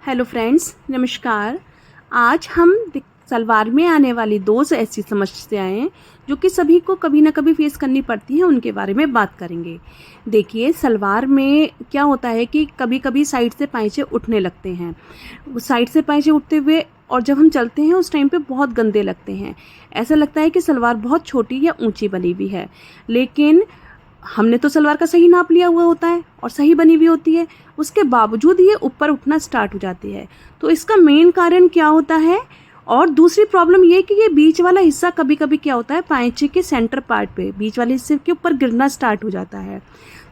Hello friends, नमस्कार। आज हम सलवार में आने वाली दो ऐसी समस्याएं जो कि सभी को कभी ना कभी फेस करनी पड़ती हैं, उनके बारे में बात करेंगे। देखिए, सलवार में क्या होता है कि कभी कभी साइड से पाइचे उठने लगते हैं। साइड से पाइचे उठते हुए और जब हम चलते हैं उस टाइम पे बहुत गंदे लगते हैं। ऐसा लगता है कि सलवार बहुत छोटी या ऊंची बनी हुई है, लेकिन हमने तो सलवार का सही नाप लिया हुआ होता है और सही बनी हुई होती है, उसके बावजूद ये ऊपर उठना स्टार्ट हो जाती है। तो इसका मेन कारण क्या होता है? और दूसरी प्रॉब्लम ये कि ये बीच वाला हिस्सा कभी कभी क्या होता है, पाइचे के सेंटर पार्ट पे बीच वाले हिस्से के ऊपर गिरना स्टार्ट हो जाता है।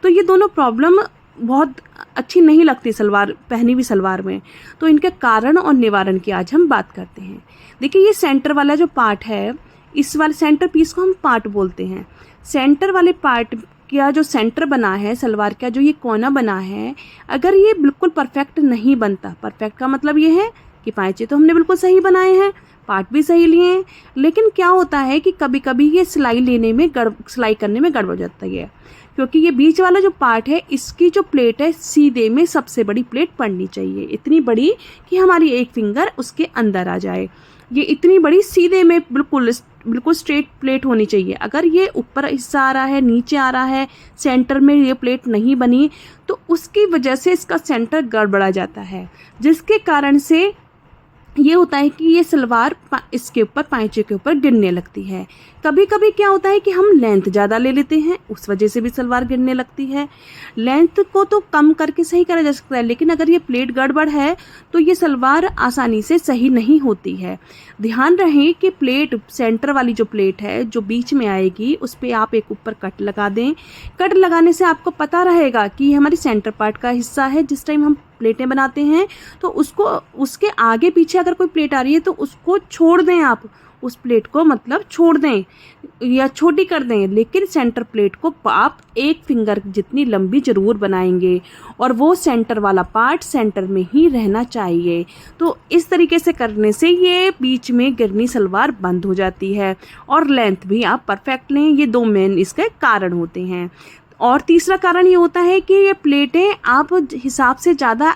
तो ये दोनों प्रॉब्लम बहुत अच्छी नहीं लगती सलवार, पहनी हुई सलवार में। तो इनके कारण और निवारण की आज हम बात करते हैं। देखिए, ये सेंटर वाला जो पार्ट है, इस वाले सेंटर पीस को हम पार्ट बोलते हैं। सेंटर वाले पार्ट का जो सेंटर बना है सलवार का, जो ये कोना बना है, अगर ये बिल्कुल परफेक्ट नहीं बनता, परफेक्ट का मतलब ये है कि पाइचे तो हमने बिल्कुल सही बनाए हैं, पार्ट भी सही लिए हैं, लेकिन क्या होता है कि कभी कभी ये सिलाई करने में गड़बड़ जाती है। क्योंकि ये बीच वाला जो पार्ट है, इसकी जो प्लेट है सीधे में सबसे बड़ी प्लेट पड़नी चाहिए, इतनी बड़ी कि हमारी एक फिंगर उसके अंदर आ जाए। ये इतनी बड़ी सीधे में बिल्कुल स्ट्रेट प्लेट होनी चाहिए। अगर ये ऊपर हिस्सा आ रहा है, नीचे आ रहा है, सेंटर में ये प्लेट नहीं बनी, तो उसकी वजह से इसका सेंटर गड़बड़ा जाता है, जिसके कारण से ये होता है कि ये सलवार इसके ऊपर, पाइचे के ऊपर गिरने लगती है। कभी कभी क्या होता है कि हम लेंथ ज़्यादा ले लेते हैं, उस वजह से भी सलवार गिरने लगती है। लेंथ को तो कम करके सही करा जा सकता है, लेकिन अगर ये प्लेट गड़बड़ है तो ये सलवार आसानी से सही नहीं होती है। ध्यान रहे कि प्लेट, सेंटर वाली जो प्लेट है जो बीच में आएगी, उस पर आप एक ऊपर कट लगा दें। कट लगाने से आपको पता रहेगा कि ये हमारी सेंटर पार्ट का हिस्सा है। जिस टाइम हम प्लेटें बनाते हैं तो उसको, उसके आगे पीछे अगर कोई प्लेट आ रही है तो उसको छोड़ दें, आप उस प्लेट को मतलब छोड़ दें या छोटी कर दें, लेकिन सेंटर प्लेट को आप एक फिंगर जितनी लंबी जरूर बनाएंगे और वो सेंटर वाला पार्ट सेंटर में ही रहना चाहिए। तो इस तरीके से करने से ये बीच में गिरनी सलवार बंद हो जाती है और लेंथ भी आप परफेक्ट लें। ये दो मेन इसके कारण होते हैं। और तीसरा कारण ये होता है कि ये प्लेटें आप हिसाब से ज़्यादा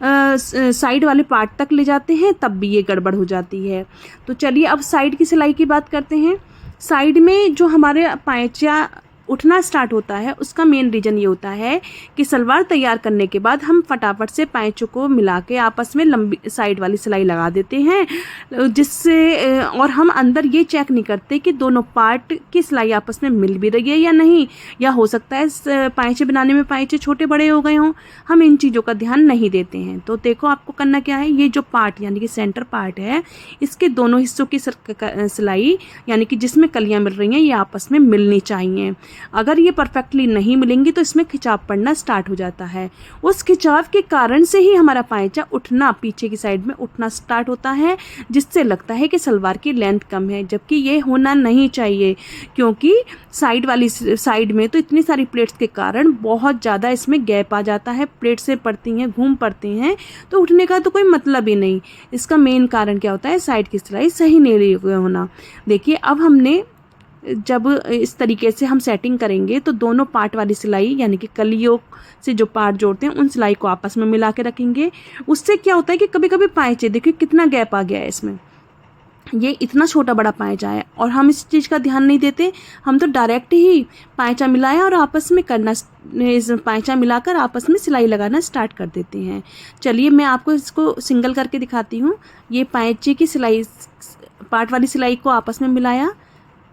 साइड वाले पार्ट तक ले जाते हैं, तब भी ये गड़बड़ हो जाती है। तो चलिए अब साइड की सिलाई की बात करते हैं। साइड में जो हमारे पाइचा उठना स्टार्ट होता है, उसका मेन रीज़न ये होता है कि सलवार तैयार करने के बाद हम फटाफट से पाइचों को मिला के आपस में लंबी साइड वाली सिलाई लगा देते हैं, जिससे और हम अंदर ये चेक नहीं करते कि दोनों पार्ट की सिलाई आपस में मिल भी रही है या नहीं, या हो सकता है पाइचे बनाने में पाइचे छोटे बड़े हो गए हों। हम इन चीज़ों का ध्यान नहीं देते हैं। तो देखो, आपको करना क्या है, ये जो पार्ट यानी कि सेंटर पार्ट है, इसके दोनों हिस्सों की सिलाई यानी कि जिसमें कलियाँ मिल रही हैं, ये आपस में मिलनी चाहिए। अगर ये परफेक्टली नहीं मिलेंगी तो इसमें खिंचाव पड़ना स्टार्ट हो जाता है। उस खिंचाव के कारण से ही हमारा पाइचा उठना, पीछे की साइड में उठना स्टार्ट होता है, जिससे लगता है कि सलवार की लेंथ कम है, जबकि ये होना नहीं चाहिए। क्योंकि साइड में तो इतनी सारी प्लेट्स के कारण बहुत ज़्यादा इसमें गैप आ जाता है, प्लेट से पड़ती हैं, घूम पड़ती हैं, तो उठने का तो कोई मतलब ही नहीं। इसका मेन कारण क्या होता है, साइड की सिलाई सही नहीं होना। देखिए, अब हमने जब इस तरीके से हम सेटिंग करेंगे तो दोनों पार्ट वाली सिलाई यानी कि कलियों से जो पार्ट जोड़ते हैं, उन सिलाई को आपस में मिला के रखेंगे। उससे क्या होता है कि कभी कभी पाइचे, देखिए कितना गैप आ गया है इसमें, ये इतना छोटा बड़ा पाइचा है और हम इस चीज़ का ध्यान नहीं देते। हम तो डायरेक्ट ही पाइचा मिलाया और आपस में करना, इस पाइचा मिलाकर आपस में सिलाई लगाना स्टार्ट कर देते हैं। चलिए मैं आपको इसको सिंगल करके दिखाती हूँ। ये पाइचे की सिलाई, पार्ट वाली सिलाई को आपस में मिलाया,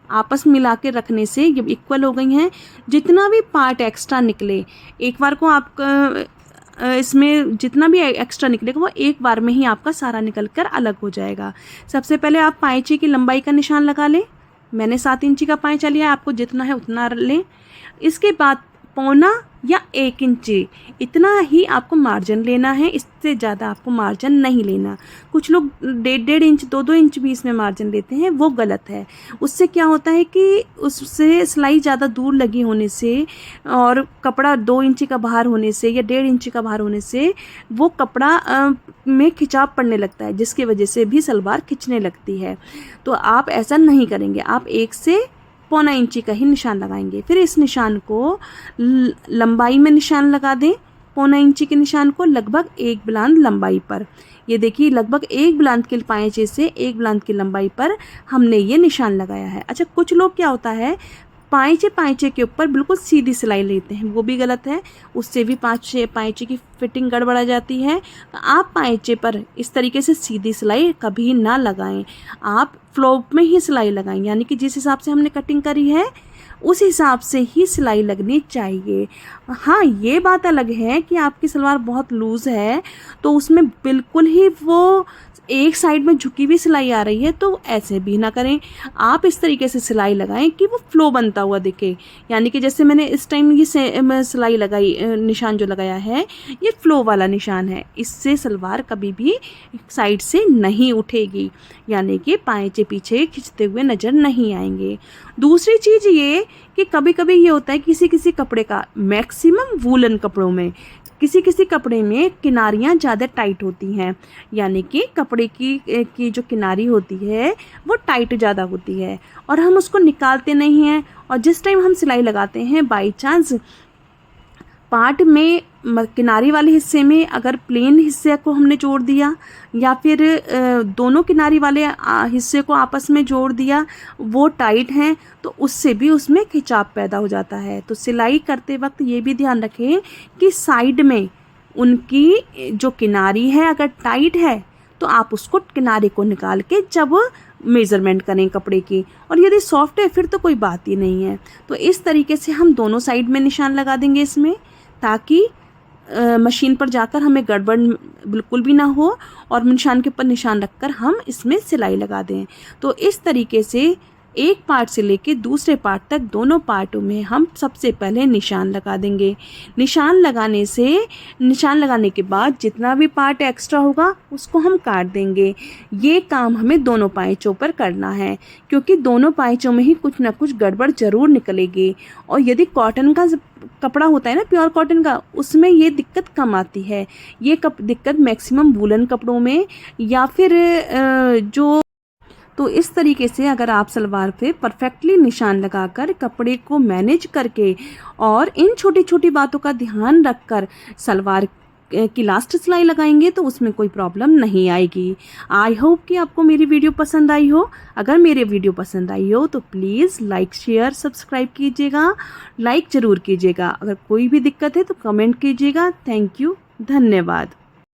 आपस में मिला के रखने से ये इक्वल हो गई हैं। जितना भी पार्ट एक्स्ट्रा निकले, एक बार को आप इसमें जितना भी एक्स्ट्रा निकलेगा वो एक बार में ही आपका सारा निकल कर अलग हो जाएगा। सबसे पहले आप पाइचे की लंबाई का निशान लगा लें। मैंने 7 इंची का पाइचा लिया, आपको जितना है उतना लें। इसके बाद पौना या 1 इंची इतना ही आपको मार्जिन लेना है, इससे ज़्यादा आपको मार्जिन नहीं लेना। कुछ लोग 1.5 इंच 2-2 इंच भी इसमें मार्जिन लेते हैं, वो गलत है। उससे क्या होता है कि उससे सिलाई ज़्यादा दूर लगी होने से और कपड़ा 2 इंची का बाहर होने से या 1.5 इंची का बाहर होने से वो कपड़ा में खिंचाव पड़ने लगता है, जिसकी वजह से भी सलवार खिंचने लगती है। तो आप ऐसा नहीं करेंगे, आप 1 से पौना इंची का ही निशान लगाएंगे। फिर इस निशान को लंबाई में निशान लगा दें पौना इंची के निशान को लगभग 1 बिलांद लंबाई पर। ये देखिए लगभग 1 बिलांद के पाइचे से 1 बिलांद की लंबाई पर हमने ये निशान लगाया है। अच्छा, कुछ लोग क्या होता है पाइचे के ऊपर बिल्कुल सीधी सिलाई लेते हैं, वो भी गलत है। उससे भी पाइचे की फिटिंग गड़बड़ा जाती है। तो आप पाइचे पर इस तरीके से सीधी सिलाई कभी ना लगाएं, आप फ्लोप में ही सिलाई लगाएं, यानी कि जिस हिसाब से हमने कटिंग करी है उस हिसाब से ही सिलाई लगनी चाहिए। हाँ, ये बात अलग है कि आपकी सलवार बहुत लूज़ है तो उसमें बिल्कुल ही वो एक साइड में झुकी हुई सिलाई आ रही है, तो ऐसे भी ना करें। आप इस तरीके से सिलाई लगाएं कि वो फ्लो बनता हुआ दिखे, यानी कि जैसे मैंने इस टाइम ये सिलाई लगाई, निशान जो लगाया है ये फ्लो वाला निशान है। इससे सलवार कभी भी साइड से नहीं उठेगी, यानी कि पाइचे पीछे खिंचते हुए नज़र नहीं आएंगे। दूसरी चीज़ ये कि कभी कभी ये होता है किसी किसी कपड़े का, मैक्सिमम वूलन कपड़ों में, किसी किसी कपड़े में किनारियाँ ज़्यादा टाइट होती हैं, यानी कि कपड़े की जो किनारी होती है वो टाइट ज़्यादा होती है और हम उसको निकालते नहीं हैं। और जिस टाइम हम सिलाई लगाते हैं बाई चांस पार्ट में किनारी वाले हिस्से में अगर प्लेन हिस्से को हमने जोड़ दिया या फिर दोनों किनारी वाले हिस्से को आपस में जोड़ दिया, वो टाइट हैं, तो उससे भी उसमें खिंचाव पैदा हो जाता है। तो सिलाई करते वक्त ये भी ध्यान रखें कि साइड में उनकी जो किनारी है अगर टाइट है तो आप उसको किनारे को निकाल के जब मेज़रमेंट करें कपड़े की, और यदि सॉफ्ट है फिर तो कोई बात ही नहीं है। तो इस तरीके से हम दोनों साइड में निशान लगा देंगे इसमें, ताकि मशीन पर जाकर हमें गड़बड़ बिल्कुल भी ना हो और निशान के ऊपर निशान रखकर हम इसमें सिलाई लगा दें। तो इस तरीके से एक पार्ट से लेके दूसरे पार्ट तक दोनों पार्टों में हम सबसे पहले निशान लगा देंगे। निशान लगाने के बाद जितना भी पार्ट एक्स्ट्रा होगा उसको हम काट देंगे। ये काम हमें दोनों पाइचों पर करना है, क्योंकि दोनों पाइचों में ही कुछ ना कुछ गड़बड़ ज़रूर निकलेगी। और यदि कॉटन का कपड़ा होता है ना, प्योर कॉटन का, उसमें ये दिक्कत कम आती है। ये दिक्कत मैक्सिमम वूलन कपड़ों में या फिर तो इस तरीके से अगर आप सलवार पे परफेक्टली निशान लगाकर कपड़े को मैनेज करके और इन छोटी छोटी बातों का ध्यान रखकर सलवार की लास्ट सिलाई लगाएंगे तो उसमें कोई प्रॉब्लम नहीं आएगी। आई होप कि आपको मेरी वीडियो पसंद आई हो। अगर मेरी वीडियो पसंद आई हो तो प्लीज़ लाइक शेयर सब्सक्राइब कीजिएगा, लाइक ज़रूर कीजिएगा। अगर कोई भी दिक्कत है तो कमेंट कीजिएगा। थैंक यू, धन्यवाद।